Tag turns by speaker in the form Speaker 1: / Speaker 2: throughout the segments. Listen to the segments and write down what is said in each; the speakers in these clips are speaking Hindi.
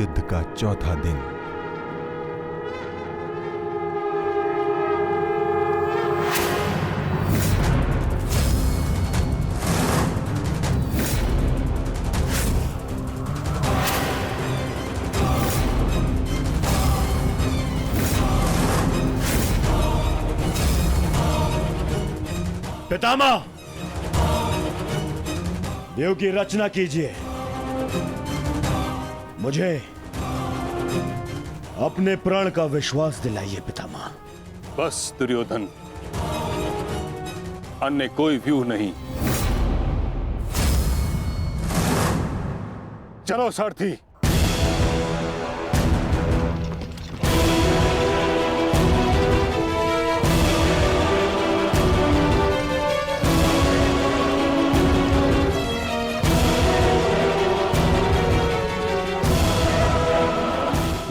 Speaker 1: युद्ध का चौथा दिन।
Speaker 2: पितामह, देव की रचना कीजिए। मुझे अपने प्राण का विश्वास दिलाइए पितामह।
Speaker 3: बस दुर्योधन, अन्य कोई व्यूह नहीं। चलो सारथी।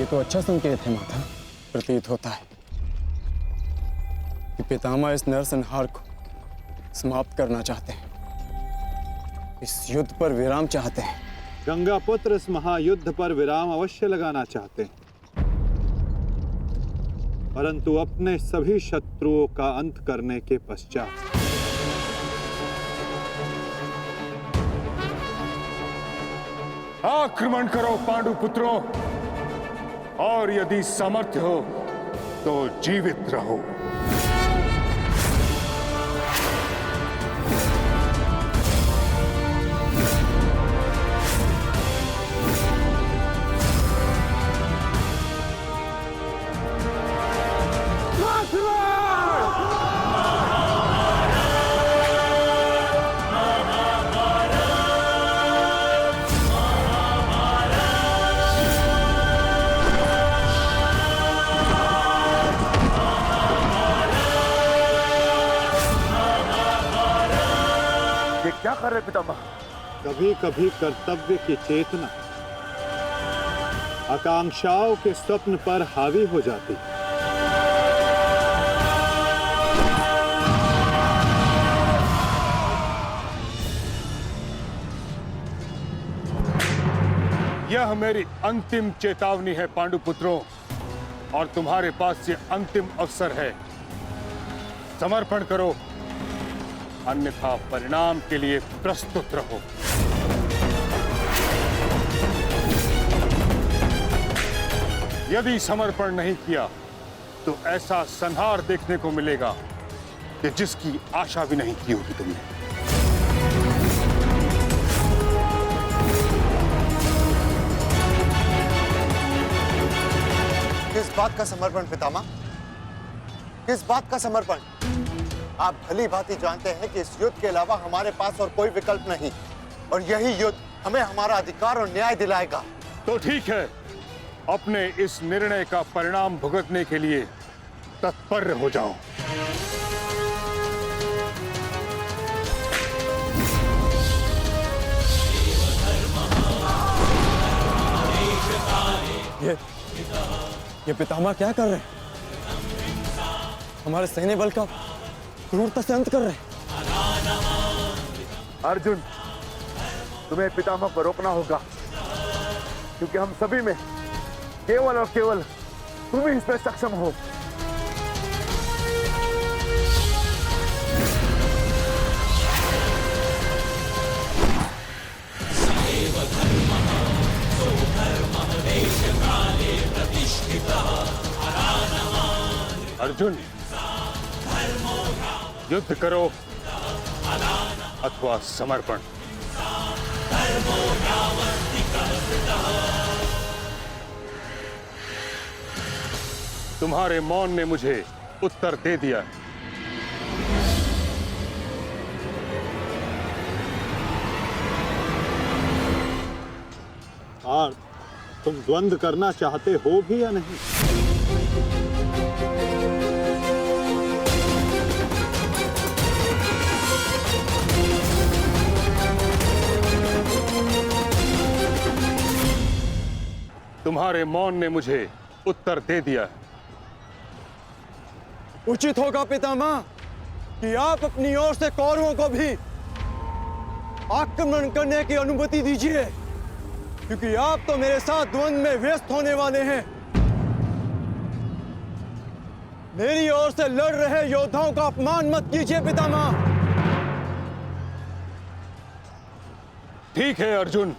Speaker 4: तो अच्छा संकेत है माता। प्रतीत होता है कि पितामह इस नरसंहार को समाप्त करना चाहते हैं, इस युद्ध पर विराम चाहते हैं।
Speaker 5: गंगा पुत्र इस महायुद्ध पर विराम अवश्य लगाना चाहते हैं, परंतु अपने सभी शत्रुओं का अंत करने के पश्चात।
Speaker 3: आक्रमण करो पांडु पुत्रों, और यदि सामर्थ्य हो तो जीवित रहो।
Speaker 2: क्या कर रहे पितामह?
Speaker 5: कभी कभी कर्तव्य की चेतना आकांक्षाओं के स्वप्न पर हावी हो जाती।
Speaker 3: यह मेरी अंतिम चेतावनी है पांडुपुत्रों, और तुम्हारे पास ये अंतिम अवसर है। समर्पण करो, अन्यथा परिणाम के लिए प्रस्तुत रहो। यदि समर्पण नहीं किया तो ऐसा संहार देखने को मिलेगा कि जिसकी आशा भी नहीं की होगी तुमने।
Speaker 6: किस बात का समर्पण पितामह? किस बात का समर्पण? आप भली भांति जानते हैं कि इस युद्ध के अलावा हमारे पास और कोई विकल्प नहीं, और यही युद्ध हमें हमारा अधिकार और न्याय दिलाएगा।
Speaker 3: तो ठीक है, अपने इस निर्णय का परिणाम भुगतने के लिए तत्पर हो जाओ।
Speaker 4: ये पितामह क्या कर रहे हैं? हमारे सैन्य बल का क्रूरता से अंत कर रहे हैं।
Speaker 2: अर्जुन, तुम्हें पितामह को रोकना होगा, क्योंकि हम सभी में केवल और केवल तुम ही इसमें सक्षम हो।
Speaker 3: अर्जुन, युद्ध करो अथवा समर्पण। तुम्हारे मौन ने मुझे उत्तर दे दिया।
Speaker 5: और तुम द्वंद्व करना चाहते हो भी या नहीं?
Speaker 3: तुम्हारे मौन ने मुझे उत्तर दे दिया।
Speaker 4: उचित होगा पितामह कि आप अपनी ओर से कौरवों को भी आक्रमण करने की अनुमति दीजिए। क्योंकि आप तो मेरे साथ द्वंद में व्यस्त होने वाले हैं। मेरी ओर से लड़ रहे योद्धाओं का अपमान मत कीजिए पितामह।
Speaker 3: ठीक है अर्जुन,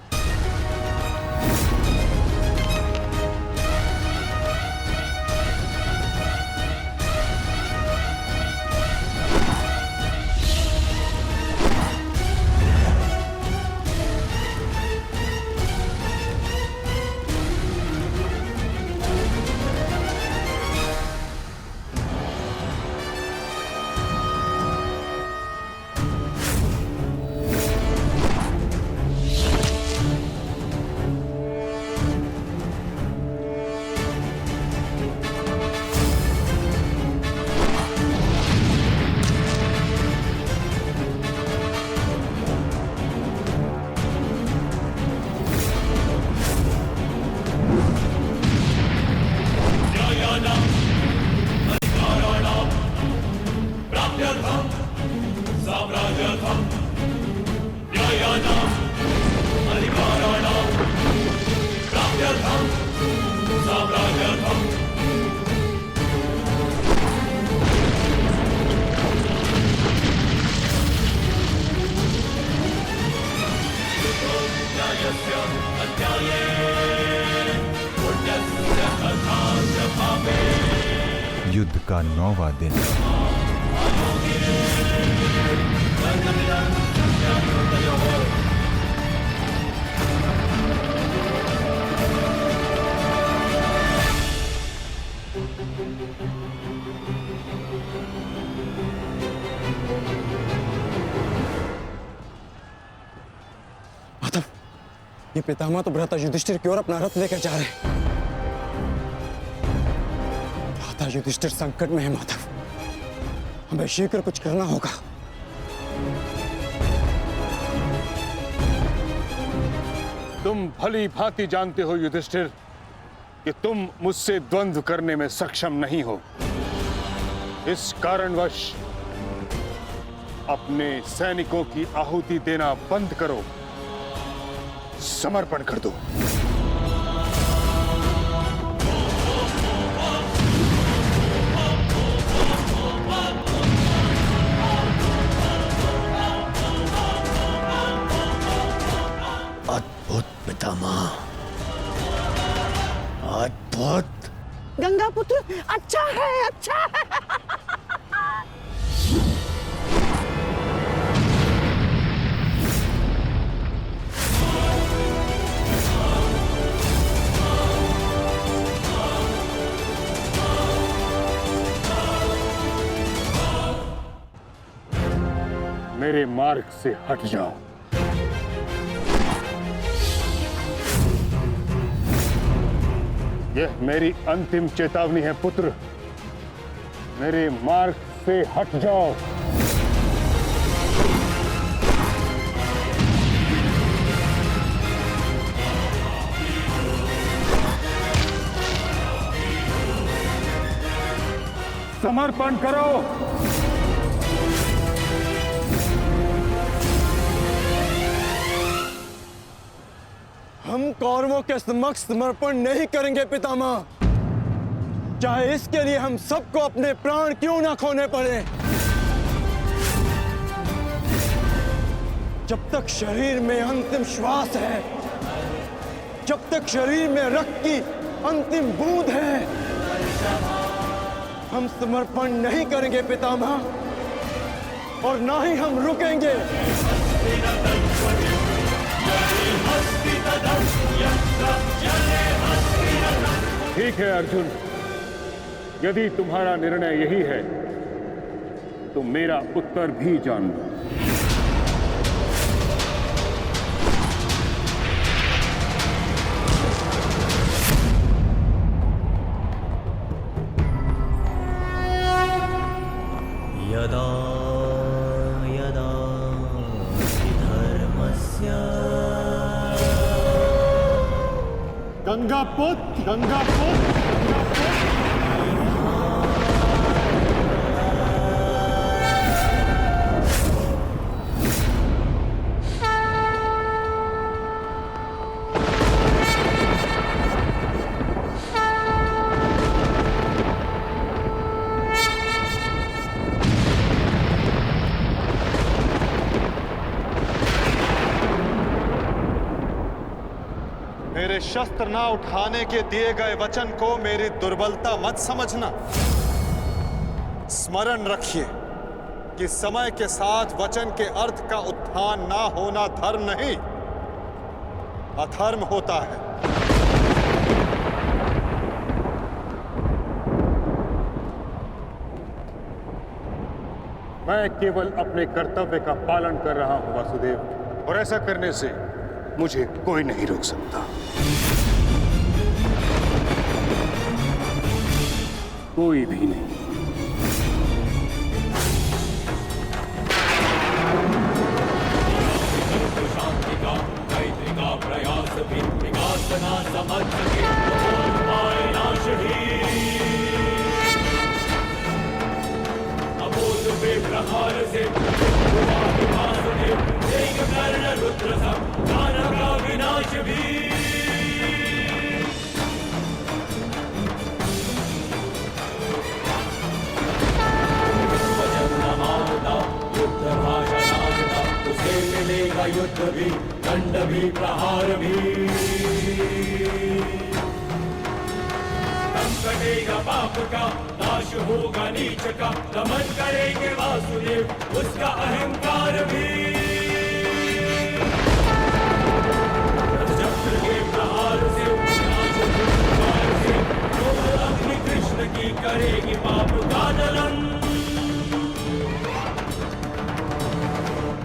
Speaker 1: युद्ध का 9वां दिन।
Speaker 4: माधव, ये पितामह तो भ्राता युधिष्ठिर की ओर अपना रथ लेकर जा रहे हैं। भ्राता युधिष्ठिर संकट में है माधव, हमें शीघ्र कुछ करना होगा।
Speaker 3: तुम भली भांति जानते हो युधिष्ठिर कि तुम मुझसे द्वंद्व करने में सक्षम नहीं हो। इस कारणवश अपने सैनिकों की आहुति देना बंद करो, समर्पण कर दो।
Speaker 7: अद्भुत पितामह, अद्भुत।
Speaker 8: गंगा पुत्र अच्छा है, अच्छा है।
Speaker 3: मेरे मार्ग से हट जाओ। यह मेरी अंतिम चेतावनी है पुत्र, मेरे मार्ग से हट जाओ। समर्पण करो।
Speaker 4: हम कौरवों के समक्ष समर्पण नहीं करेंगे पितामह, चाहे इसके लिए हम सबको अपने प्राण क्यों ना खोने पड़े। जब तक शरीर में अंतिम श्वास है, जब तक शरीर में रक्त की अंतिम बूंद है, हम समर्पण नहीं करेंगे पितामह, और ना ही हम रुकेंगे।
Speaker 3: ठीक है अर्जुन, यदि तुम्हारा निर्णय यही है तो मेरा उत्तर भी जान लो।
Speaker 7: यदा यदा धर्मस्य
Speaker 3: गंगापुत्र, गंगापुत्र,
Speaker 5: शस्त्र ना उठाने के दिए गए वचन को मेरी दुर्बलता मत समझना। स्मरण रखिए कि समय के साथ वचन के अर्थ का उत्थान ना होना धर्म नहीं, अधर्म होता है।
Speaker 3: मैं केवल अपने कर्तव्य का पालन कर रहा हूं वासुदेव, और ऐसा करने से मुझे कोई नहीं रोक सकता। कोई भी नहीं।
Speaker 7: प्रयास भी विकास ना समझ सके पाए नाश ही। अबोध पे प्रहार से कर्ण रुद्र सब दानव का विनाश भी। वचन न मानता युद्ध भाषा नाचता, उसे मिलेगा युद्ध भी दंड भी प्रहार भी। दम कटेगा पाप का, नाश होगा नीच का, दमन करेंगे वासुदेव उसका अहंकार भी। चक्र के प्रहार से नाश प्रहार से अग्नि कृष्ण की करेगी पाप का दलन।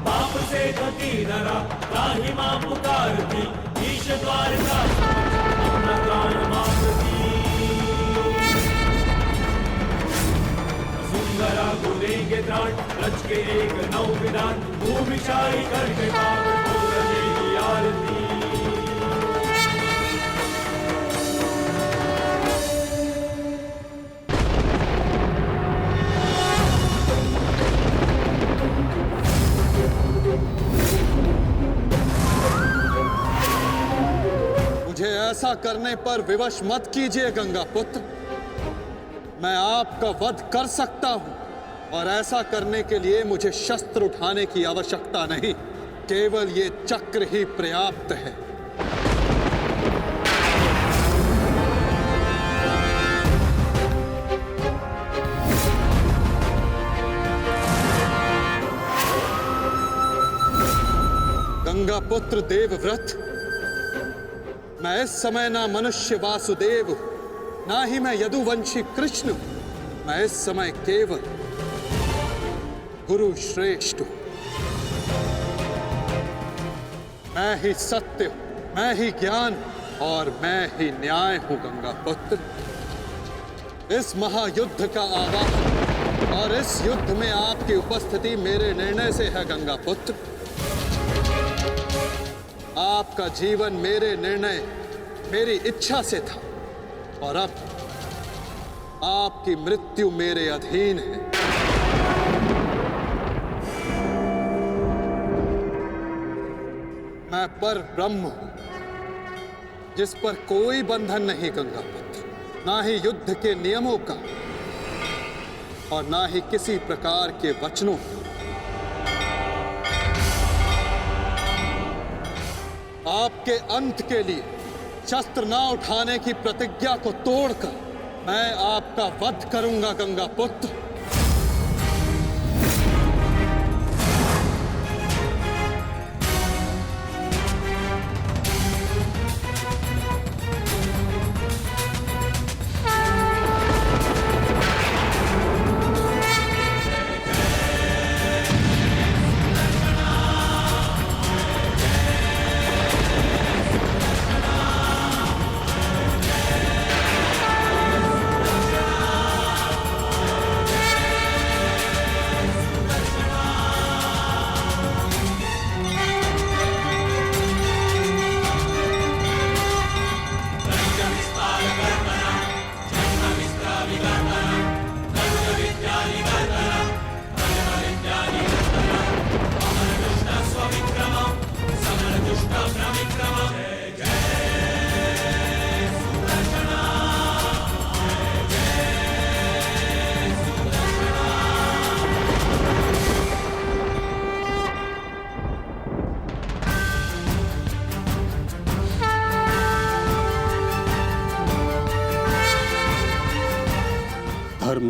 Speaker 7: पाप से गति डरा राही मां पुकारती, ईश द्वार का अपना प्राण मांगती। सुंदरा गुलेंगे त्राण रच के एक नौ विधान, भूमि शाही करके पावन को रचेगी आरती।
Speaker 5: मुझे ऐसा करने पर विवश मत कीजिए गंगा पुत्र। मैं आपका वध कर सकता हूं, और ऐसा करने के लिए मुझे शस्त्र उठाने की आवश्यकता नहीं, केवल ये चक्र ही पर्याप्त है। गंगा पुत्र देवव्रत, मैं इस समय ना मनुष्य वासुदेव हूं, ना ही मैं यदुवंशी कृष्ण हूं। मैं इस समय केवल गुरु श्रेष्ठ हूं। मैं ही सत्य हूं, मैं ही ज्ञान और मैं ही न्याय हूं गंगा पुत्र। इस महायुद्ध का आवाहन और इस युद्ध में आपकी उपस्थिति मेरे निर्णय से है गंगा पुत्र। आपका जीवन मेरे निर्णय, मेरी इच्छा से था, और अब आपकी मृत्यु मेरे अधीन है। मैं पर ब्रह्म हूं, जिस पर कोई बंधन नहीं गंगा पुत्र, ना ही युद्ध के नियमों का और ना ही किसी प्रकार के वचनों का। आपके अंत के लिए शस्त्र ना उठाने की प्रतिज्ञा को तोड़कर मैं आपका वध करूंगा गंगा पुत्र।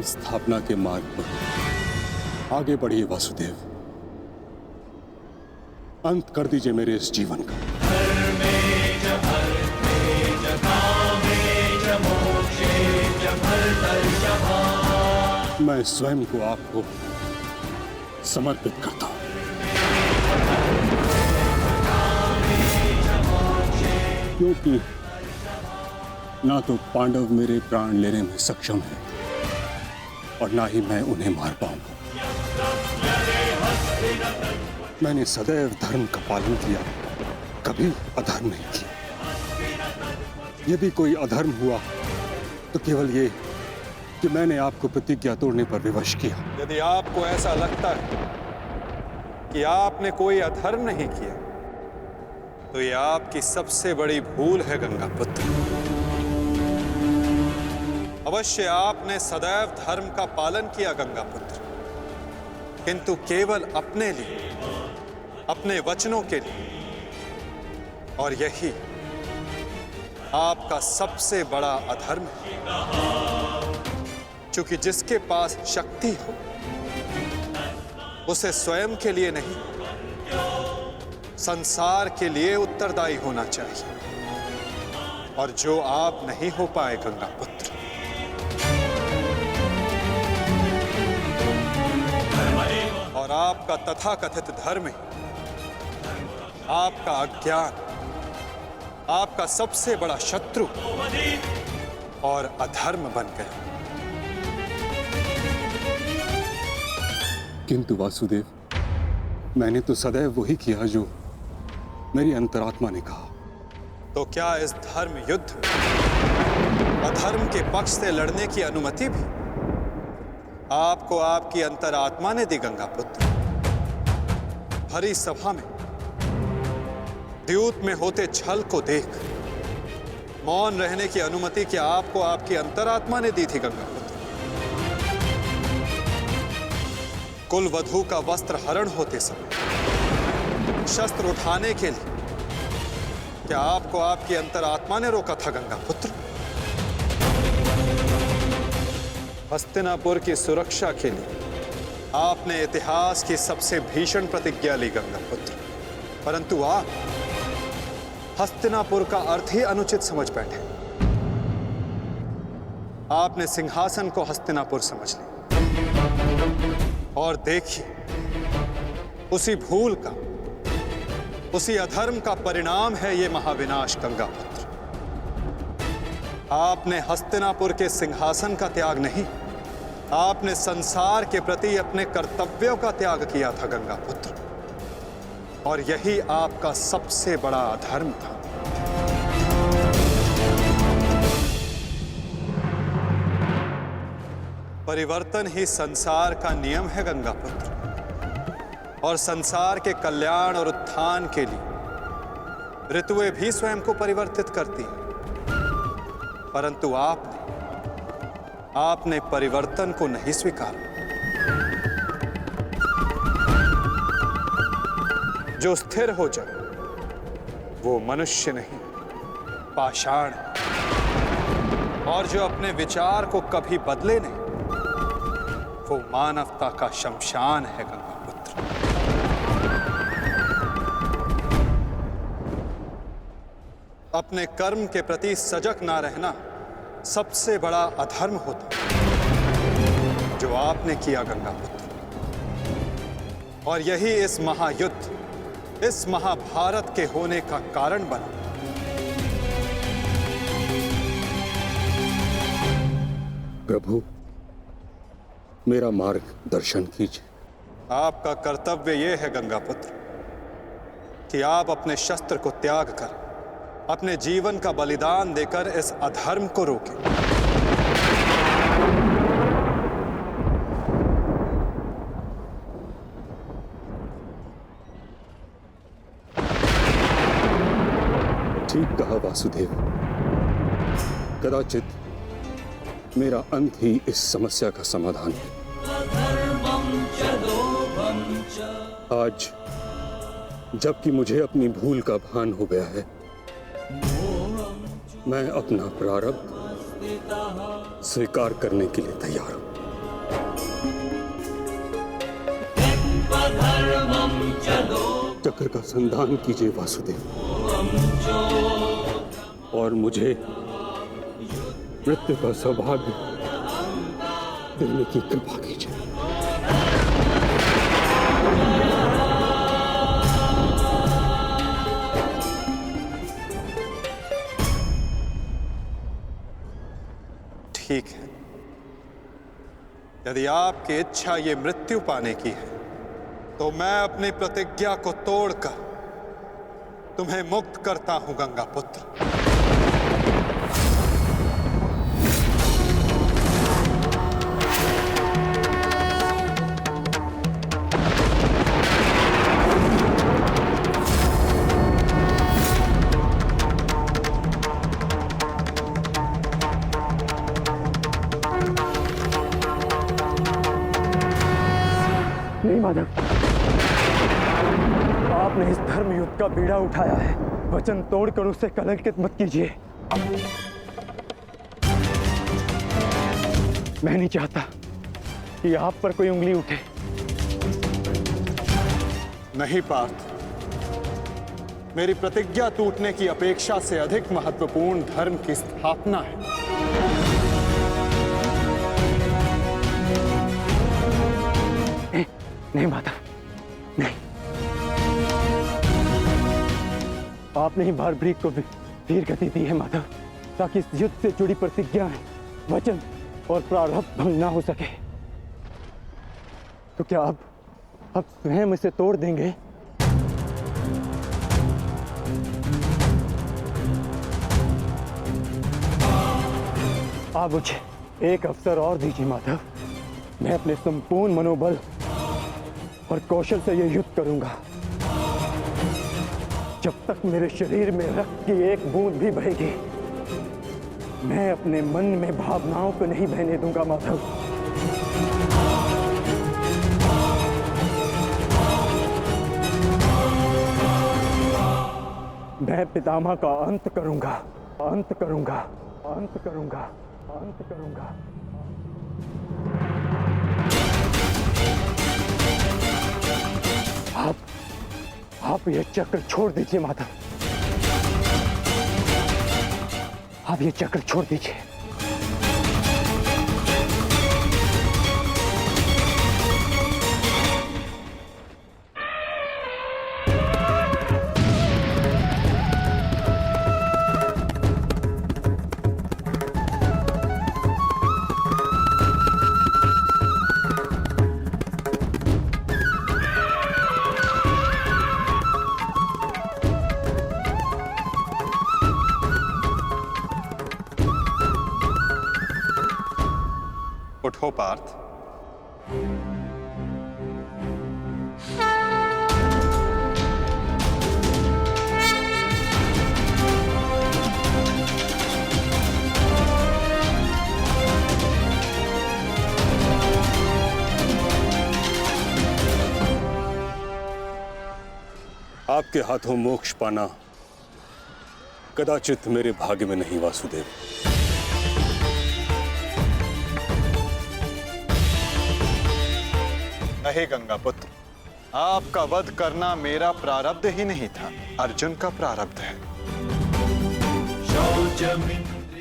Speaker 3: स्थापना के मार्ग पर आगे बढ़िए वासुदेव। अंत कर दीजिए मेरे इस जीवन का। मैं स्वयं को आपको समर्पित करता हूं। क्योंकि ना तो पांडव मेरे प्राण लेने में सक्षम है और ना ही मैं उन्हें मार पाऊंगा। मैंने सदैव धर्म का पालन किया, कभी अधर्म नहीं किया। यदि कोई अधर्म हुआ तो केवल ये कि मैंने आपको प्रतिज्ञा तोड़ने पर विवश किया।
Speaker 5: यदि आपको ऐसा लगता है कि आपने कोई अधर्म नहीं किया, तो यह आपकी सबसे बड़ी भूल है गंगा पुत्र। अवश्य आपने सदैव धर्म का पालन किया गंगा पुत्र, किंतु केवल अपने लिए, अपने वचनों के लिए। और यही आपका सबसे बड़ा अधर्म है। क्योंकि जिसके पास शक्ति हो उसे स्वयं के लिए नहीं, संसार के लिए उत्तरदायी होना चाहिए। और जो आप नहीं हो पाए गंगा पुत्र। और आपका तथाकथित धर्म ही आपका अज्ञान, आपका सबसे बड़ा शत्रु और अधर्म बन गया।
Speaker 3: किंतु वासुदेव, मैंने तो सदैव वही किया जो मेरी अंतरात्मा ने कहा।
Speaker 5: तो क्या इस धर्म युद्ध में अधर्म के पक्ष से लड़ने की अनुमति भी आपको आपकी अंतरात्मा ने दी गंगा पुत्र? भरी सभा में द्यूत में होते छल को देख मौन रहने की अनुमति क्या आपको आपकी अंतरात्मा ने दी थी गंगा पुत्र? कुल वधू का वस्त्र हरण होते समय शस्त्र उठाने के लिए क्या आपको आपकी अंतरात्मा ने रोका था गंगा पुत्र? हस्तिनापुर की सुरक्षा के लिए आपने इतिहास की सबसे भीषण प्रतिज्ञा ली गंगा पुत्र, परंतु आप हस्तिनापुर का अर्थ ही अनुचित समझ बैठे। आपने सिंहासन को हस्तिनापुर समझ लिया। और देखिए, उसी भूल का, उसी अधर्म का परिणाम है ये महाविनाश गंगा पुत्र। आपने हस्तिनापुर के सिंहासन का त्याग नहीं, आपने संसार के प्रति अपने कर्तव्यों का त्याग किया था गंगा पुत्र। और यही आपका सबसे बड़ा अधर्म था। परिवर्तन ही संसार का नियम है गंगा पुत्र। और संसार के कल्याण और उत्थान के लिए ऋतुएं भी स्वयं को परिवर्तित करती हैं। परंतु आपने परिवर्तन को नहीं स्वीकारा। जो स्थिर हो जाए वो मनुष्य नहीं, पाषाण है। और जो अपने विचार को कभी बदले नहीं, वो मानवता का शमशान है गंगा पुत्र। अपने कर्म के प्रति सजग ना रहना सबसे बड़ा अधर्म होता जो आपने किया गंगा पुत्र। और यही इस महायुद्ध, इस महाभारत के होने का कारण बना।
Speaker 3: प्रभु, मेरा मार्ग दर्शन कीजिए।
Speaker 5: आपका कर्तव्य यह है गंगा पुत्र कि आप अपने शस्त्र को त्याग कर, अपने जीवन का बलिदान देकर इस अधर्म को रोकें।
Speaker 3: ठीक कहा वासुदेव। कदाचित मेरा अंत ही इस समस्या का समाधान है। आज जबकि मुझे अपनी भूल का भान हो गया है, मैं अपना प्रारब्ध स्वीकार करने के लिए तैयार हूं। चक्र का संधान कीजिए वासुदेव, और मुझे मृत्यु का सौभाग्य देने की कृपा कीजिए।
Speaker 5: ठीक है, यदि आपकी इच्छा ये मृत्यु पाने की है तो मैं अपनी प्रतिज्ञा को तोड़कर तुम्हें मुक्त करता हूं गंगा पुत्र।
Speaker 4: नहीं माधव, आपने इस धर्म युद्ध का बीड़ा उठाया है, वचन तोड़कर उसे कलंकित मत कीजिए। मैं नहीं चाहता कि आप पर कोई उंगली उठे।
Speaker 5: नहीं पार्थ, मेरी प्रतिज्ञा टूटने की अपेक्षा से अधिक महत्वपूर्ण धर्म की स्थापना है।
Speaker 4: नहीं माता, नहीं। आपने ही भारभृग को वीर गति दी है माधव, ताकि इस युद्ध से जुड़ी प्रतिज्ञाएं, वचन और प्रारब्ध भंग ना हो सके। तो क्या आप स्वयं इसे तोड़ देंगे? आप मुझे एक अवसर और दीजिए माधव, मैं अपने संपूर्ण मनोबल और कौशल से यह युद्ध करूंगा। जब तक मेरे शरीर में रक्त की एक बूंद भी बहेगी, मैं अपने मन में भावनाओं को नहीं बहने दूंगा माधव। मैं पितामह का अंत करूंगा, अंत करूंगा, अंत करूंगा, अंत करूंगा। आप ये चक्र छोड़ दीजिए माधव, आप ये चक्र छोड़ दीजिए।
Speaker 5: उठो पार्थ।
Speaker 3: आपके हाथों मोक्ष पाना कदाचित मेरे भाग्य में नहीं वासुदेव।
Speaker 5: नहीं गंगा पुत्र, आपका वध करना मेरा प्रारब्ध ही नहीं था, अर्जुन का प्रारब्ध है।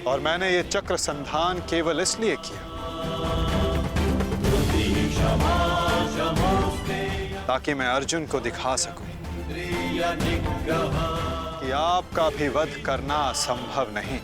Speaker 5: और मैंने ये चक्र संधान केवल इसलिए किया ताकि मैं अर्जुन को दिखा सकूं कि आपका भी वध करना असंभव नहीं।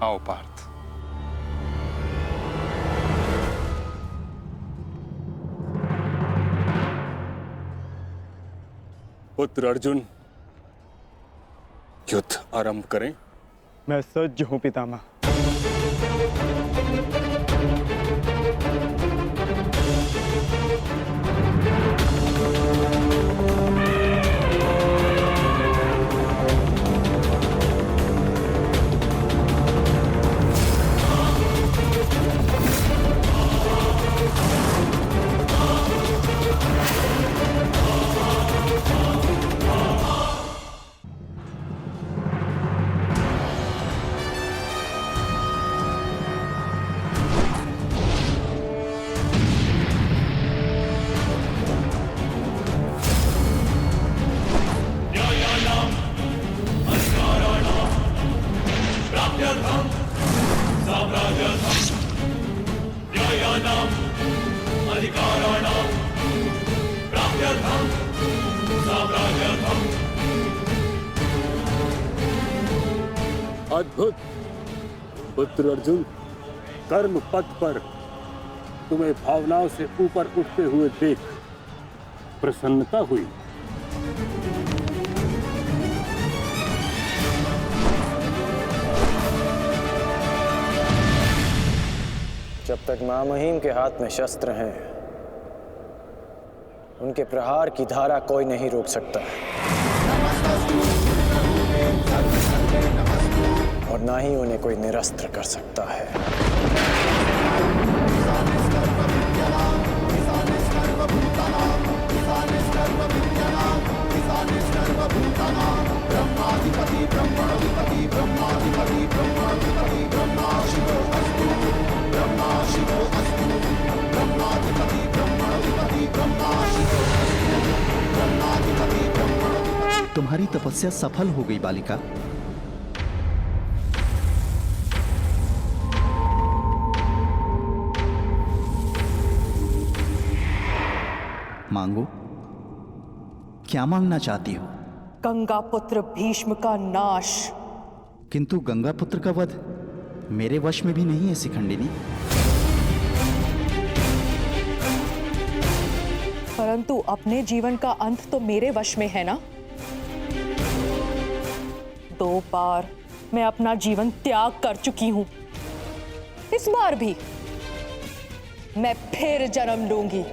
Speaker 5: आओ पार्थ।
Speaker 3: पुत्र अर्जुन, युद्ध आरंभ करें।
Speaker 4: मैं सज्ज हूं पितामह।
Speaker 3: अद्भुत पुत्र अर्जुन, कर्म पथ पर तुम्हें भावनाओं से ऊपर उठते हुए देख प्रसन्नता हुई।
Speaker 9: जब तक महामहिम के हाथ में शस्त्र हैं, उनके प्रहार की धारा कोई नहीं रोक सकता और ना ही उन्हें कोई निरस्त्र कर सकता है।
Speaker 10: तुम्हारी तपस्या सफल हो गई बालिका। मांगो, क्या मांगना चाहती हो?
Speaker 11: गंगा पुत्र भीष्म का नाश।
Speaker 10: किंतु गंगा पुत्र का वध मेरे वश में भी नहीं है शिखंडिनी।
Speaker 11: परंतु अपने जीवन का अंत तो मेरे वश में है ना। 2 बार मैं अपना जीवन त्याग कर चुकी हूं। इस बार भी मैं फिर जन्म लूंगी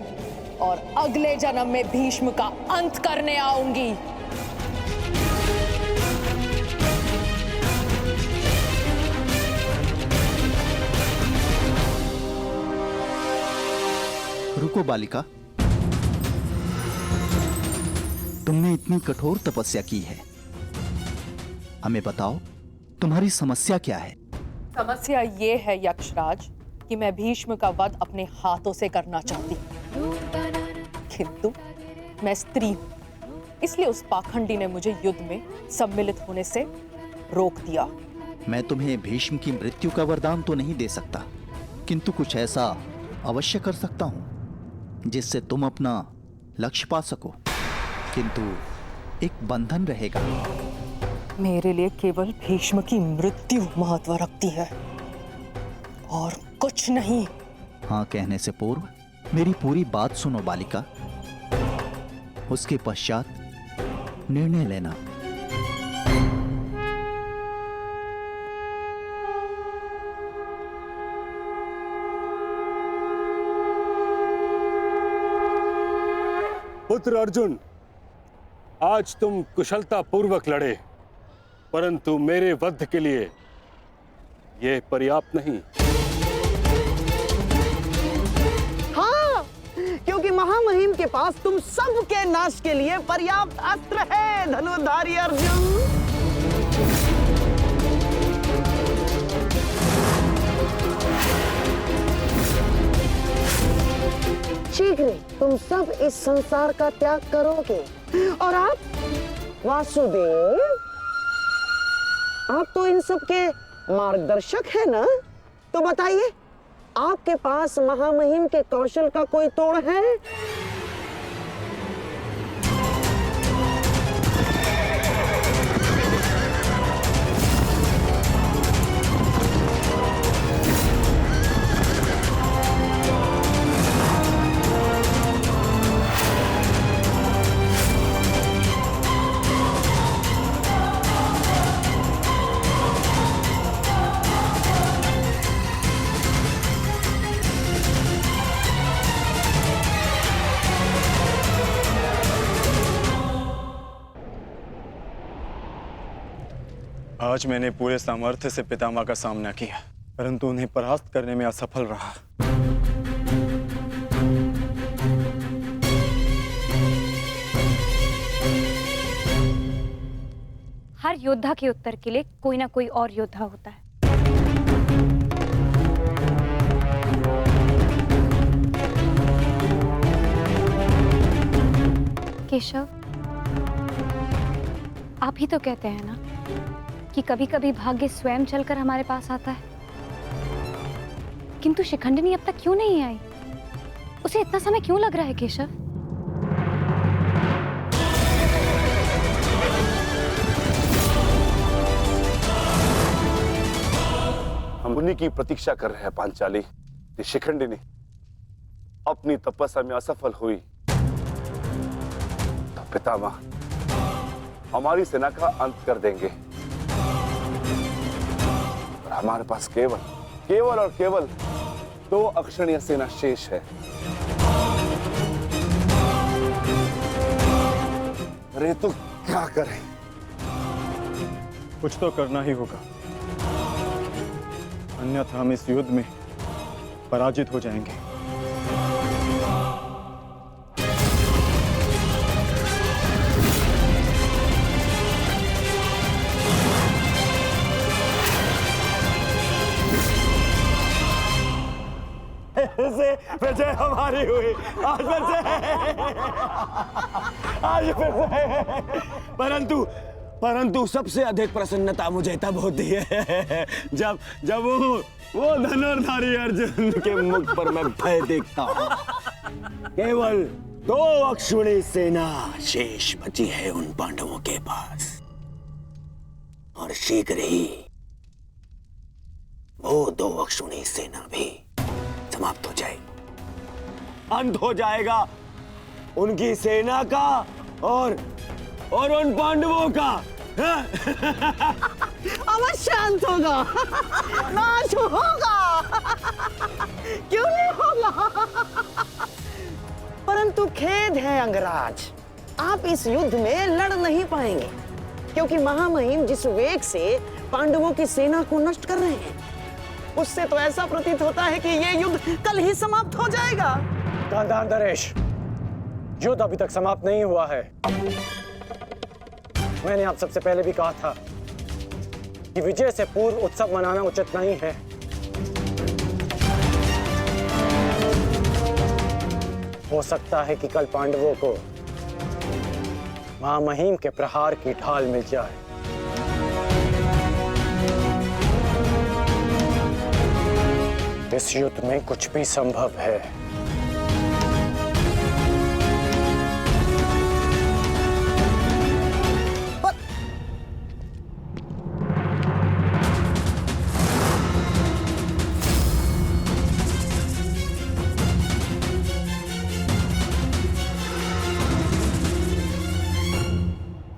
Speaker 11: और अगले जन्म में भीष्म का अंत करने आऊंगी।
Speaker 10: रुको बालिका, तुमने इतनी कठोर तपस्या की है, हमें बताओ तुम्हारी समस्या क्या है?
Speaker 11: समस्या ये है यक्षराज कि मैं भीष्म का वध अपने हाथों से करना चाहती हूँ, किंतु मैं स्त्री हूं, इसलिए उस पाखंडी ने मुझे युद्ध में सम्मिलित होने से रोक दिया।
Speaker 10: मैं तुम्हें भीष्म की मृत्यु का वरदान तो नहीं दे सकता, किंतु कुछ ऐसा अवश्य कर सकता हूं जिससे तुम अपना लक्ष्य पा सको, किंतु एक बंधन रहेगा।
Speaker 11: मेरे लिए केवल भीष्म की मृत्यु महत्व रखती है और कुछ नहीं।
Speaker 10: हाँ कहने से पूर्व मेरी पूरी बात सुनो बालिका, उसके पश्चात निर्णय लेना।
Speaker 3: पुत्र अर्जुन, आज तुम कुशलता पूर्वक लड़े, परंतु मेरे वध के लिए यह पर्याप्त नहीं।
Speaker 8: हाँ, क्योंकि महामहिम के पास तुम सबके नाश के लिए पर्याप्त अस्त्र है धनुर्धारी अर्जुन। शीघ्र तुम सब इस संसार का त्याग करोगे और आप वासुदेव, आप तो इन सब के मार्गदर्शक है ना, तो बताइए आपके पास महामहिम के कौशल का कोई तोड़ है?
Speaker 6: आज मैंने पूरे सामर्थ्य से पितामह का सामना किया, परंतु उन्हें परास्त करने में असफल रहा।
Speaker 12: हर योद्धा के उत्तर के लिए कोई ना कोई और योद्धा होता है। केशव, आप ही तो कहते हैं ना कि कभी कभी भाग्य स्वयं चलकर हमारे पास आता है, किंतु शिखंडिनी अब तक क्यों नहीं आई? उसे इतना समय क्यों लग रहा है केशव?
Speaker 2: उन्हीं की प्रतीक्षा कर रहे हैं पांचाली। ये शिखंडिनी अपनी तपस्या में असफल हुई तो पितामह हमारी सेना का अंत कर देंगे और हमारे पास केवल और केवल 2 अक्षणीय सेना शेष है। अरे तो क्या करें?
Speaker 4: कुछ तो करना ही होगा, अन्यथा हम इस युद्ध में पराजित हो जाएंगे।
Speaker 13: विजय हमारी हुई आज फिर से परंतु सबसे अधिक प्रसन्नता मुझे तब होती है जब वो धनुर्धारी अर्जुन के मुख पर मैं भय देखता हूं। केवल 2 अक्षुणी सेना शेष बची है उन पांडवों के पास और शीघ्र ही वो 2 अक्षुणी सेना भी समाप्त हो जाएगी। अंत हो जाएगा उनकी सेना का और उन पांडवों का।
Speaker 8: अवश्य अंत होगा, नाश होगा, क्यों नहीं होगा? परंतु खेद है अंगराज, आप इस युद्ध में लड़ नहीं पाएंगे क्योंकि महामहिम जिस वेग से पांडवों की सेना को नष्ट कर रहे हैं उससे तो ऐसा प्रतीत होता है कि ये युद्ध कल ही समाप्त हो जाएगा।
Speaker 4: गांधार नरेश, युद्ध अभी तक समाप्त नहीं हुआ है। मैंने आप सबसे पहले भी कहा था कि विजय से पूर्व उत्सव मनाना उचित नहीं है। हो सकता है कि कल पांडवों को महामहिम के प्रहार की ढाल मिल जाए। इस युद्ध में कुछ भी संभव है।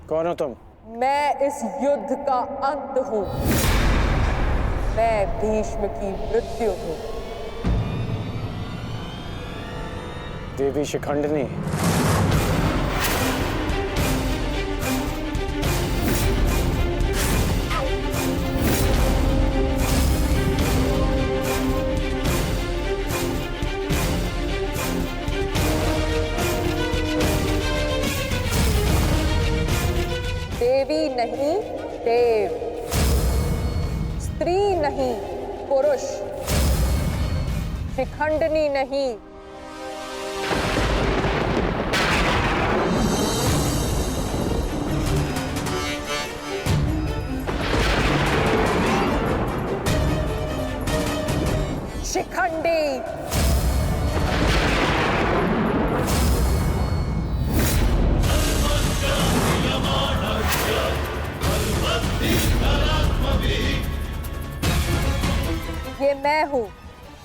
Speaker 4: कौन हो तुम?
Speaker 11: मैं इस युद्ध का अंत हूं। मैं भीष्म की मृत्यु हूं।
Speaker 4: देवी शिखंडिनी,
Speaker 11: देवी नहीं देव, स्त्री नहीं पुरुष, शिखंडिनी नहीं। शिखंडी। ये मैं हूं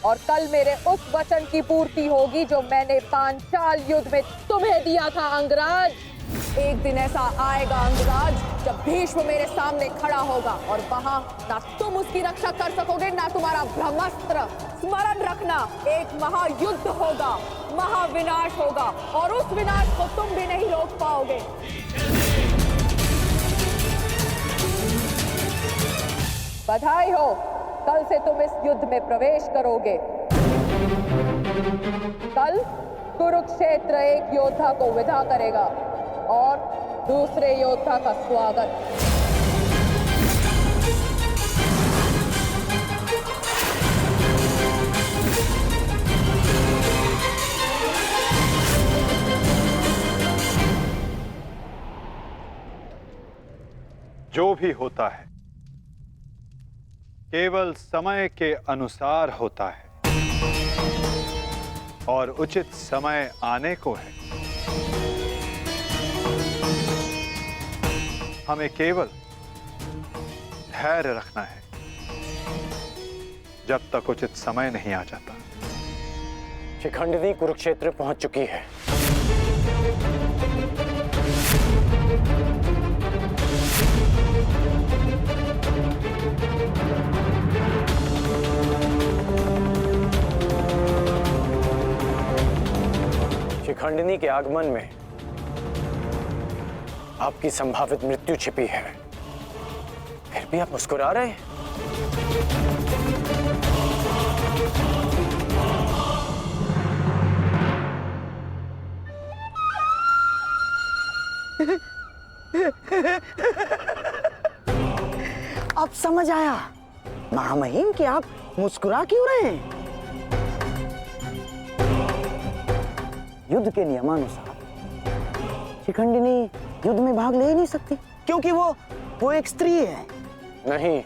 Speaker 11: और कल मेरे उस वचन की पूर्ति होगी जो मैंने पांचाल युद्ध में तुम्हें दिया था अंगराज। एक दिन ऐसा आएगा अंगराज जब भीष्म मेरे सामने खड़ा होगा और वहां ना तुम उसकी रक्षा कर सकोगे ना तुम्हारा ब्रह्मास्त्र। स्मरण रखना, एक महायुद्ध होगा, महाविनाश होगा और उस विनाश को तुम भी नहीं रोक पाओगे। बधाई हो, कल से तुम इस युद्ध में प्रवेश करोगे। कल कुरुक्षेत्र एक योद्धा को विदा करेगा और दूसरे योद्धा का स्वागत।
Speaker 1: जो भी होता है केवल समय के अनुसार होता है और उचित समय आने को है। हमें केवल धैर्य रखना है, जब तक उचित समय नहीं आ जाता।
Speaker 9: शिखंडिनी कुरुक्षेत्र पहुंच चुकी है। शिखंडिनी के आगमन में आपकी संभावित मृत्यु छिपी है, फिर भी आप मुस्कुरा रहे हैं।
Speaker 8: अब समझ आया महामहिम कि आप मुस्कुरा क्यों रहे हैं। युद्ध के नियमानुसार शिखंडिनी युद्ध में भाग ले ही नहीं सकती, क्योंकि वो एक स्त्री है।
Speaker 9: नहीं,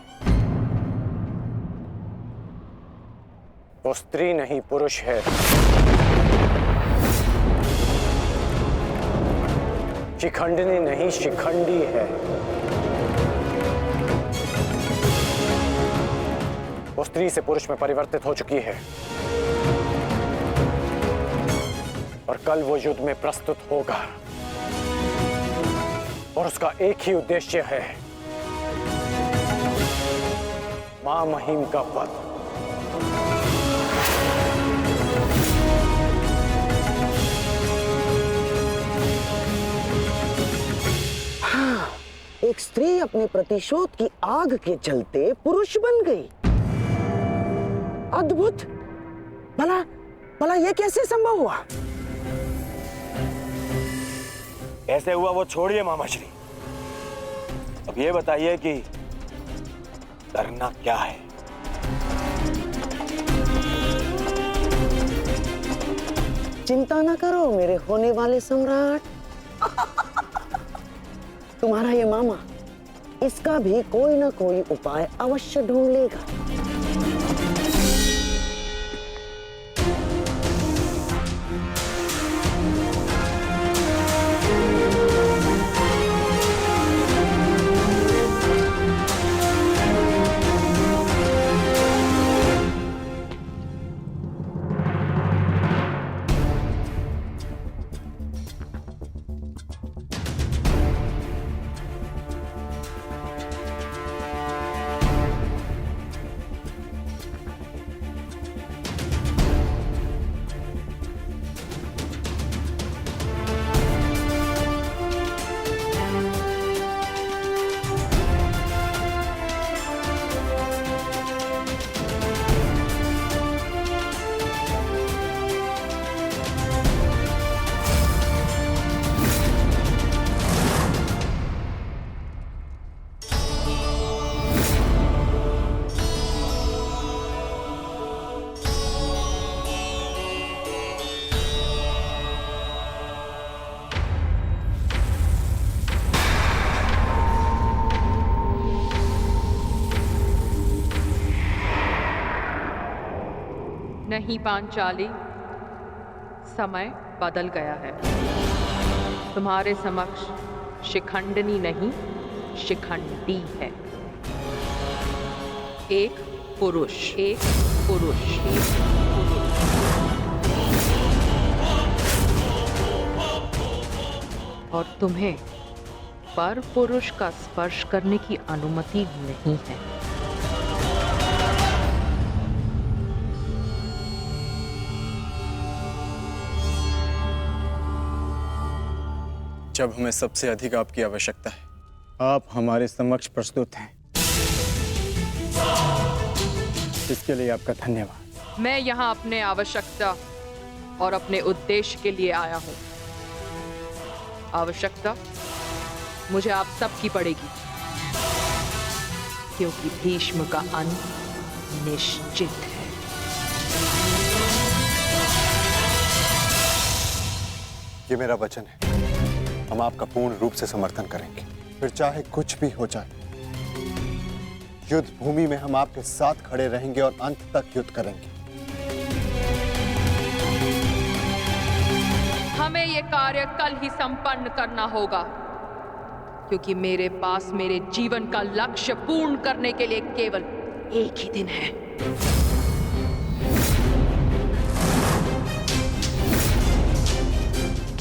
Speaker 9: वो स्त्री नहीं पुरुष है। शिखंडिनी नहीं, शिखंडी है। वो स्त्री से पुरुष में परिवर्तित हो चुकी है और कल वो युद्ध में प्रस्तुत होगा और उसका एक ही उद्देश्य है, मां महिम का वध।
Speaker 8: हाँ, एक स्त्री अपने प्रतिशोध की आग के चलते पुरुष बन गई। अद्भुत। भला यह कैसे संभव हुआ?
Speaker 13: कैसे हुआ वो छोड़िए मामाश्री, अब ये बताइए कि करना क्या है।
Speaker 8: चिंता न करो मेरे होने वाले सम्राट। तुम्हारा ये मामा इसका भी कोई ना कोई उपाय अवश्य ढूंढ लेगा।
Speaker 11: नहीं पांचाली, समय बदल गया है। तुम्हारे समक्ष शिखंडिनी नहीं, शिखंडी है। एक पुरुष, एक पुरुष, एक पुरुष। और तुम्हें पर पुरुष का स्पर्श करने की अनुमति नहीं है।
Speaker 9: जब हमें सबसे अधिक आपकी आवश्यकता है, आप हमारे समक्ष प्रस्तुत हैं। इसके लिए आपका धन्यवाद।
Speaker 11: मैं यहाँ अपने आवश्यकता और अपने उद्देश्य के लिए आया हूँ। आवश्यकता मुझे आप सबकी पड़ेगी, क्योंकि भीष्म का अंत निश्चित है।
Speaker 6: ये मेरा वचन है, हम आपका पूर्ण रूप से समर्थन करेंगे, फिर चाहे कुछ भी हो जाए। युद्ध भूमि में हम आपके साथ खड़े रहेंगे और अंत तक युद्ध करेंगे।
Speaker 11: हमें ये कार्य कल ही संपन्न करना होगा, क्योंकि मेरे पास मेरे जीवन का लक्ष्य पूर्ण करने के लिए केवल एक ही दिन है।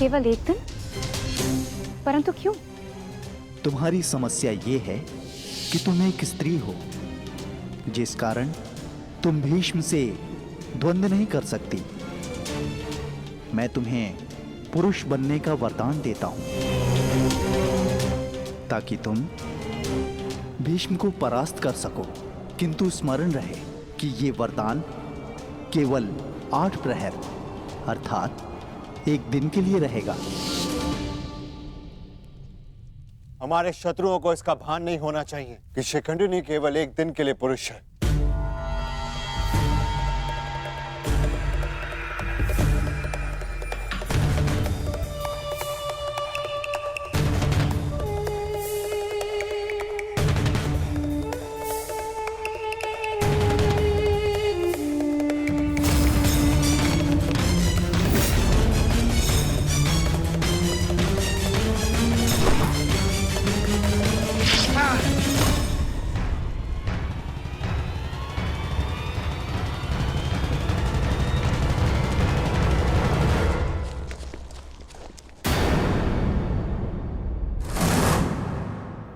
Speaker 12: केवल एक दिन? परंतु क्यों?
Speaker 10: तुम्हारी समस्या ये है कि तुम एक स्त्री हो, जिस कारण तुम भीष्म से द्वंद्व नहीं कर सकती। मैं तुम्हें पुरुष बनने का वरदान देता हूं, ताकि तुम भीष्म को परास्त कर सको। किंतु स्मरण रहे कि ये वरदान केवल 8 प्रहर अर्थात एक दिन के लिए रहेगा।
Speaker 6: हमारे शत्रुओं को इसका भान नहीं होना चाहिए कि शिखंडिनी केवल एक दिन के लिए पुरुष है।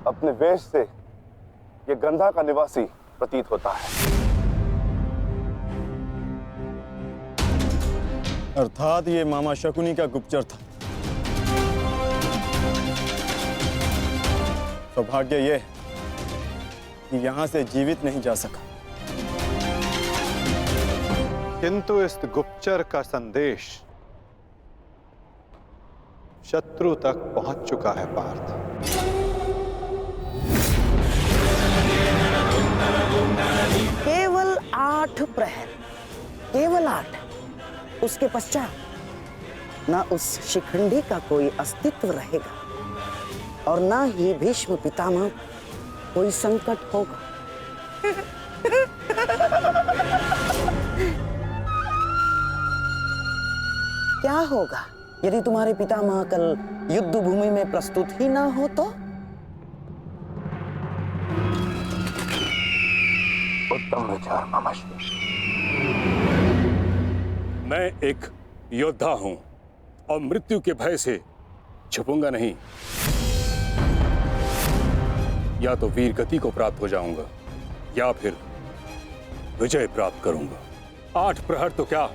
Speaker 2: अपने वेश से ये गंधा का निवासी प्रतीत होता है।
Speaker 13: अर्थात ये मामा शकुनी का गुप्तचर था। सौभाग्य ये कि यहां से जीवित नहीं जा सका।
Speaker 1: किंतु इस गुप्तचर का संदेश शत्रु तक पहुंच चुका है पार्थ।
Speaker 8: केवल 8 प्रहर, केवल 8। उसके पश्चात ना उस शिखंडी का कोई अस्तित्व रहेगा और ना ही भीष्म पितामह कोई संकट होगा। क्या होगा यदि तुम्हारे पितामह कल युद्ध भूमि में प्रस्तुत ही ना हो तो?
Speaker 2: उत्तम विचार मामाश्री।
Speaker 3: मैं एक योद्धा हूं और मृत्यु के भय से छुपूंगा नहीं। या तो वीर गति को प्राप्त हो जाऊंगा या फिर विजय प्राप्त करूंगा। 8 प्रहर तो क्या,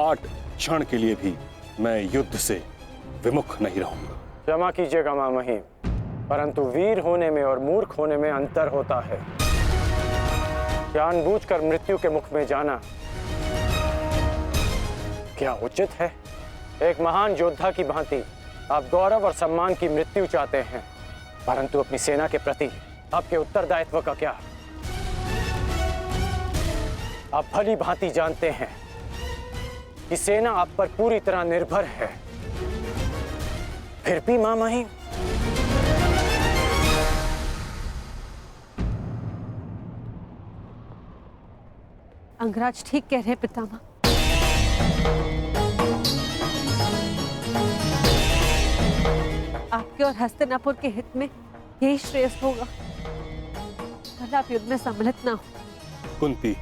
Speaker 3: 8 क्षण के लिए भी मैं युद्ध से विमुख नहीं रहूंगा।
Speaker 9: क्षमा कीजिएगा मामही, परंतु वीर होने में और मूर्ख होने में अंतर होता है। जानबूझकर मृत्यु के मुख में जाना क्या उचित है? एक महान योद्धा की भांति आप गौरव और सम्मान की मृत्यु चाहते हैं, परंतु अपनी सेना के प्रति आपके उत्तरदायित्व का क्या? आप भली भांति जानते हैं कि सेना आप पर पूरी तरह निर्भर है। फिर भी मामही
Speaker 14: अंगराज ठीक कह रहे हैं पितामह। आपके और हस्तिनापुर के हित में यही श्रेष्ठ होगा। भला आप युद्ध में सम्मिलित ना हो।
Speaker 3: कुंती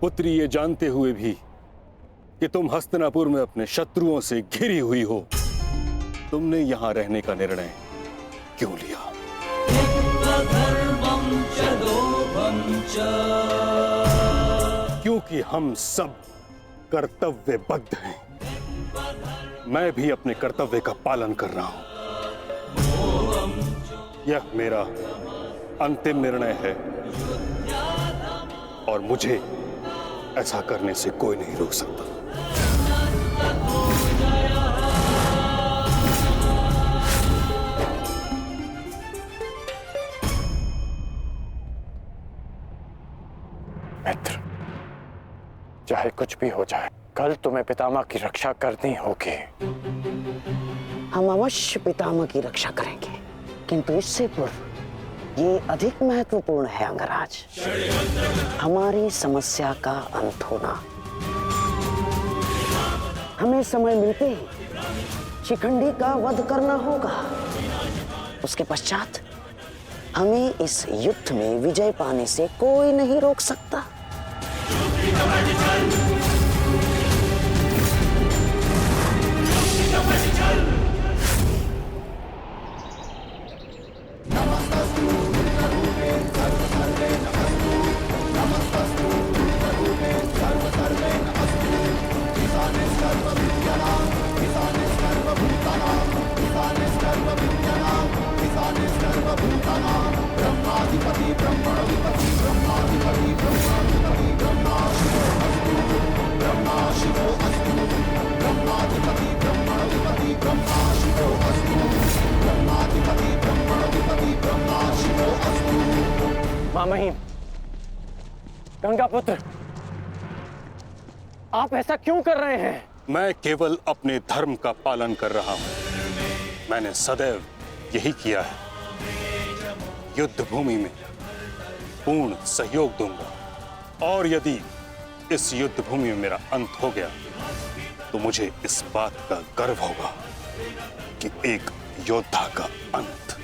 Speaker 3: पुत्री, ये जानते हुए भी कि तुम हस्तिनापुर में अपने शत्रुओं से घिरी हुई हो, तुमने यहां रहने का निर्णय क्यों लिया? क्योंकि हम सब कर्तव्यबद्ध हैं। मैं भी अपने कर्तव्य का पालन कर रहा हूं। यह मेरा अंतिम निर्णय है और मुझे ऐसा करने से कोई नहीं रोक सकता।
Speaker 9: मित्र, चाहे कुछ भी हो जाए, कल तुम्हें पितामह की रक्षा करनी होगी।
Speaker 8: हम अवश्य पितामह की रक्षा करेंगे, किंतु इससे पूर्व ये अधिक महत्वपूर्ण है अंगराज, हमारी समस्या का अंत होना। हमें समय मिलते ही शिखंडी का वध करना होगा। उसके पश्चात हमें इस युद्ध में विजय पाने से कोई नहीं रोक सकता।
Speaker 9: मां महिम, गंगा पुत्र, आप ऐसा क्यों कर रहे हैं?
Speaker 3: मैं केवल अपने धर्म का पालन कर रहा हूं। मैंने सदैव यही किया है। युद्ध भूमि में पूर्ण सहयोग दूंगा और यदि इस युद्ध भूमि में मेरा अंत हो गया तो मुझे इस बात का गर्व होगा कि एक योद्धा का अंत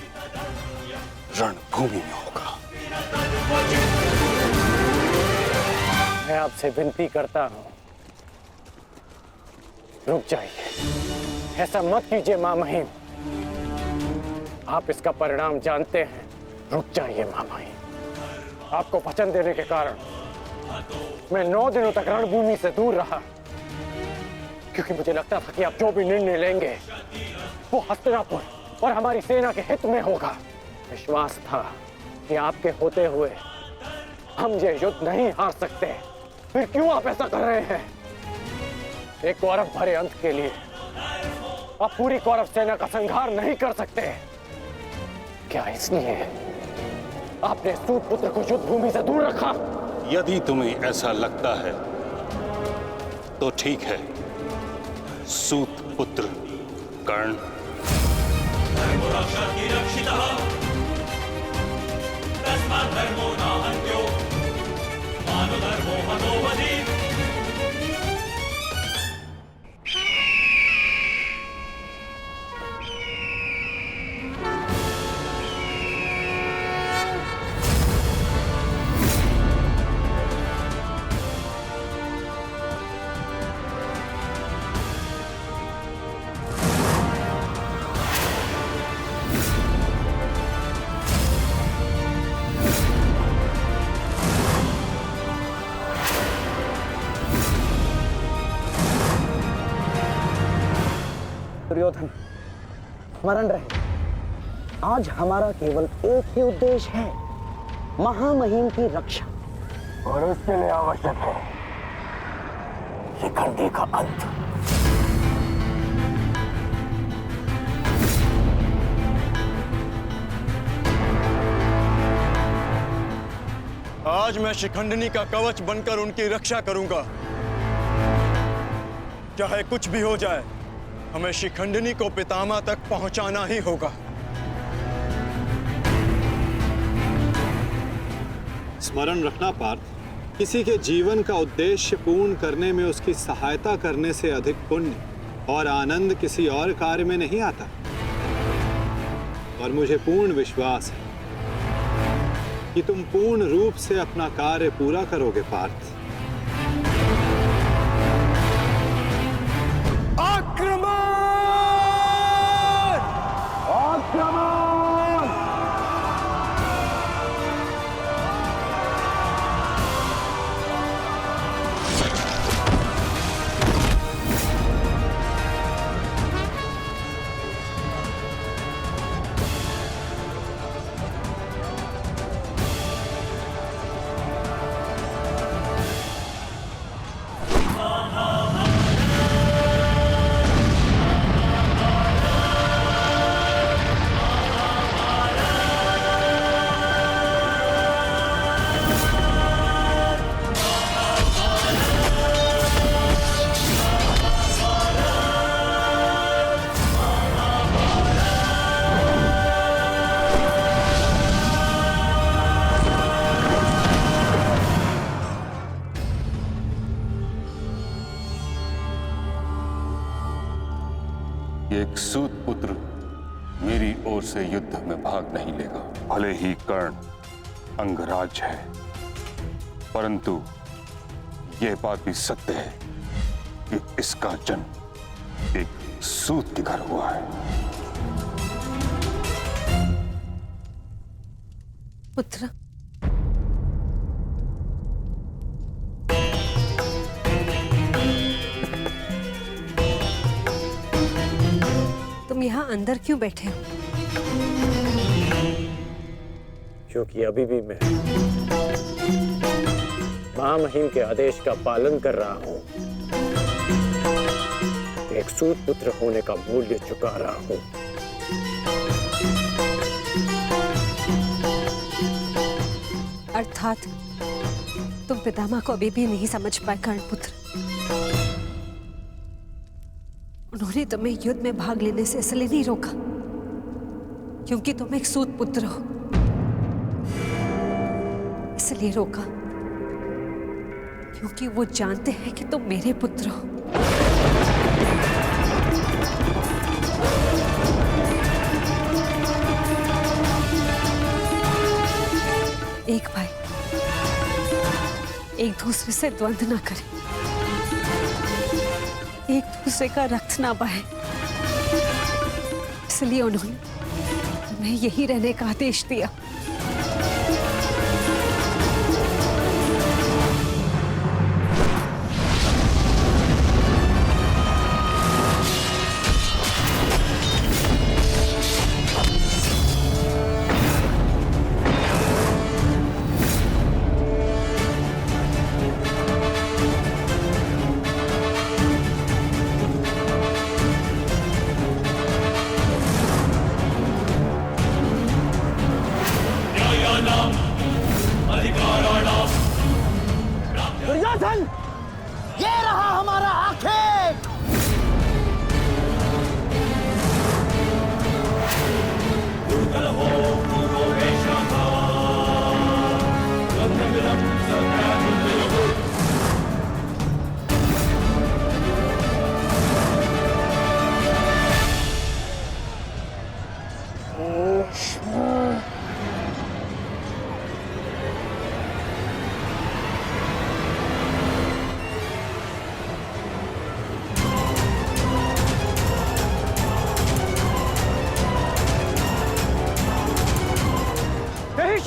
Speaker 3: रणभूमि में होगा।
Speaker 9: मैं आपसे विनती करता हूं, रुक जाइए। ऐसा मत कीजिए मां महिम, आप इसका परिणाम जानते हैं। रुक जाइए मां महिम। आपको वचन देने के कारण मैं 9 दिनों तक रणभूमि से दूर रहा, क्योंकि मुझे लगता था कि आप जो भी निर्णय लेंगे वो हस्तिनापुर और हमारी सेना के हित में होगा। विश्वास था कि आपके होते हुए हम ये युद्ध नहीं हार सकते। फिर क्यों आप ऐसा कर रहे हैं? एक कौरव भरे अंत के लिए आप पूरी कौरव सेना का संहार नहीं कर सकते। क्या इसलिए आपने सूत पुत्र को युद्ध भूमि से दूर रखा?
Speaker 3: यदि तुम्हें ऐसा लगता है तो ठीक है। सूत पुत्र कर्ण,
Speaker 8: दुर्योधन, स्मरण रहे, आज हमारा केवल एक ही उद्देश्य है, महामहिम की रक्षा,
Speaker 13: और उसके लिए आवश्यक है शिखंडी का अंत।
Speaker 15: आज मैं शिखंडिनी का कवच बनकर उनकी रक्षा करूंगा। चाहे कुछ भी हो जाए, हमें शिखंडिनी को पितामह तक पहुंचाना ही होगा।
Speaker 1: स्मरण रखना पार्थ, किसी के जीवन का उद्देश्य पूर्ण करने में उसकी सहायता करने से अधिक पुण्य और आनंद किसी और कार्य में नहीं आता। और मुझे पूर्ण विश्वास है कि तुम पूर्ण रूप से अपना कार्य पूरा करोगे पार्थ।
Speaker 3: एक सूत पुत्र मेरी ओर से युद्ध में भाग नहीं लेगा। भले ही कर्ण अंगराज है, परंतु यह बात भी सत्य है कि इसका जन्म एक सूत के घर हुआ है।
Speaker 14: पुत्र, तुम यहाँ अंदर क्यों बैठे हो?
Speaker 9: क्योंकि अभी भी मैं महामहिम के आदेश का पालन कर रहा हूं। एक सूत पुत्र होने का मूल्य चुका रहा हूं।
Speaker 14: अर्थात तुम पितामह को अभी भी नहीं समझ पाए कर्णपुत्र। उन्होंने तुम्हें युद्ध में भाग लेने से इसलिए नहीं रोका क्योंकि तुम एक सूत पुत्र हो, इसलिए रोका क्योंकि वो जानते हैं कि तुम मेरे पुत्र हो। एक भाई एक दूसरे से द्वंद्व ना करे, एक दूसरे का रक्त ना बहे, इसलिए उन्होंने तुम्हें यही रहने का आदेश दिया।
Speaker 8: दुर्योधन, ये रहा हमारा आखेट।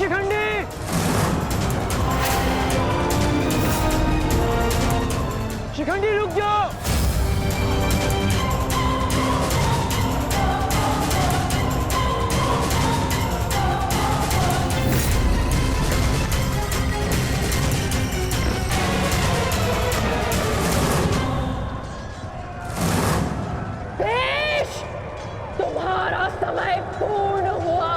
Speaker 9: शिखंडी, शिखंडी रुक जाओ।
Speaker 11: भीष्म, तुम्हारा समय पूर्ण हुआ।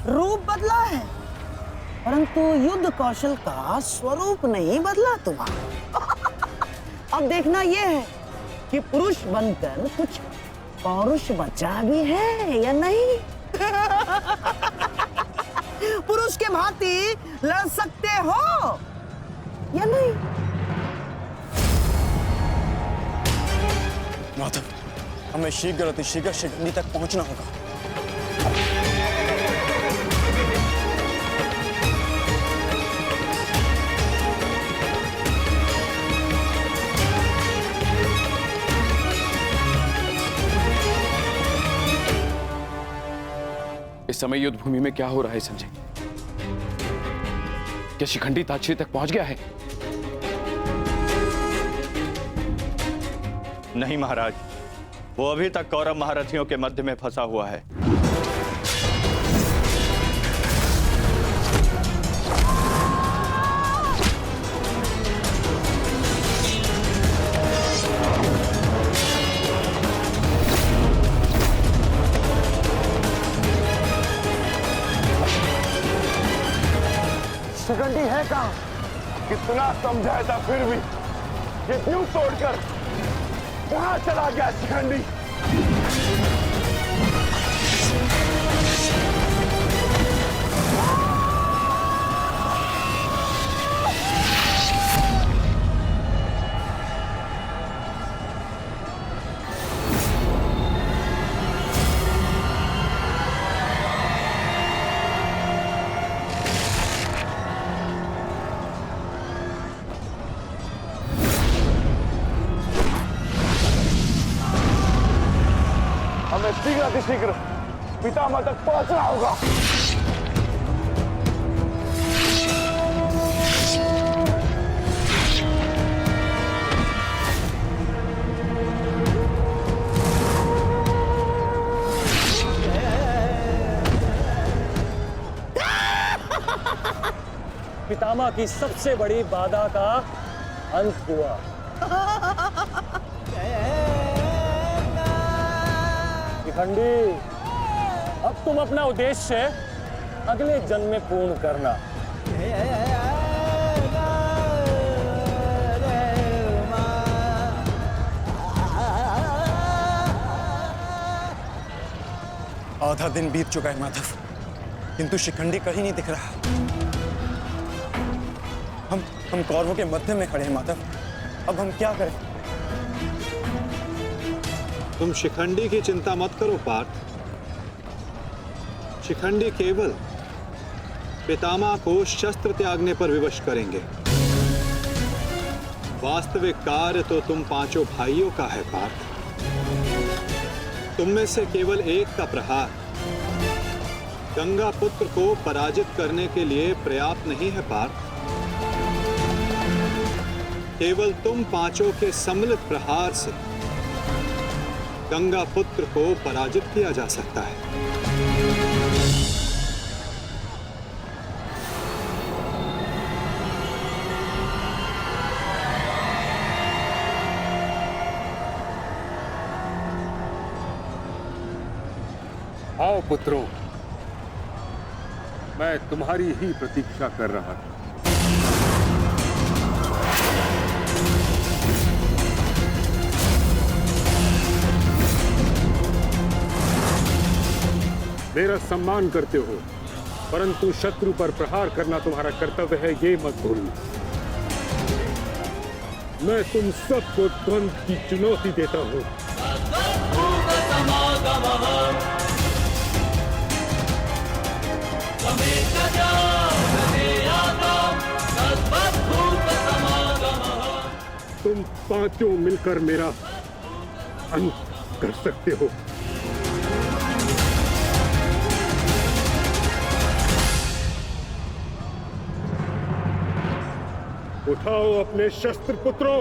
Speaker 8: रूप बदला है परंतु युद्ध कौशल का स्वरूप नहीं बदला तुम्हारा। अब देखना यह है कि पुरुष बनकर कुछ पौरुष बचा भी है या नहीं। पुरुष के भांति लड़ सकते हो या नहीं।
Speaker 15: माधव, हमें शीघ्र अतिशीघ्र शिखंडी तक पहुंचना होगा।
Speaker 16: इस समय युद्ध भूमि में क्या हो रहा है संजय? क्या शिखंडी ताक्षरी तक पहुंच गया है?
Speaker 15: नहीं महाराज, वो अभी तक कौरव महारथियों के मध्य में फंसा हुआ है।
Speaker 2: शिखंडी है कहाँ? कितना समझाया था फिर भी ये यूं तोड़कर कहाँ चला गया शिखंडी? हमें शीघ्र अतिशीघ्र पितामह तक पहुंचना होगा।
Speaker 9: पितामह की सबसे बड़ी बाधा का अंत हुआ। शिखंडी, अब तुम अपना उद्देश्य अगले जन्म में पूर्ण करना।
Speaker 15: आधा दिन बीत चुका है माधव, किंतु शिखंडी कहीं नहीं दिख रहा। हम कौरवों के मध्य में खड़े हैं माधव, अब हम क्या करें?
Speaker 1: तुम शिखंडी की चिंता मत करो पार्थ। शिखंडी केवल पितामह को शस्त्र त्यागने पर विवश करेंगे। वास्तविक कार्य तो तुम पांचों भाइयों का है पार्थ। तुम में से केवल एक का प्रहार गंगा पुत्र को पराजित करने के लिए पर्याप्त नहीं है पार्थ। केवल तुम पांचों के सम्मिलित प्रहार से गंगा पुत्र को पराजित किया जा सकता है।
Speaker 3: आओ पुत्रों, मैं तुम्हारी ही प्रतीक्षा कर रहा था। मेरा सम्मान करते हो, परंतु शत्रु पर प्रहार करना तुम्हारा कर्तव्य है, ये मत भूलना। मैं तुम सबको द्वंद्व की चुनौती देता हूं। तुम पांचों मिलकर मेरा अंत कर सकते हो। उठाओ अपने शस्त्र पुत्रों।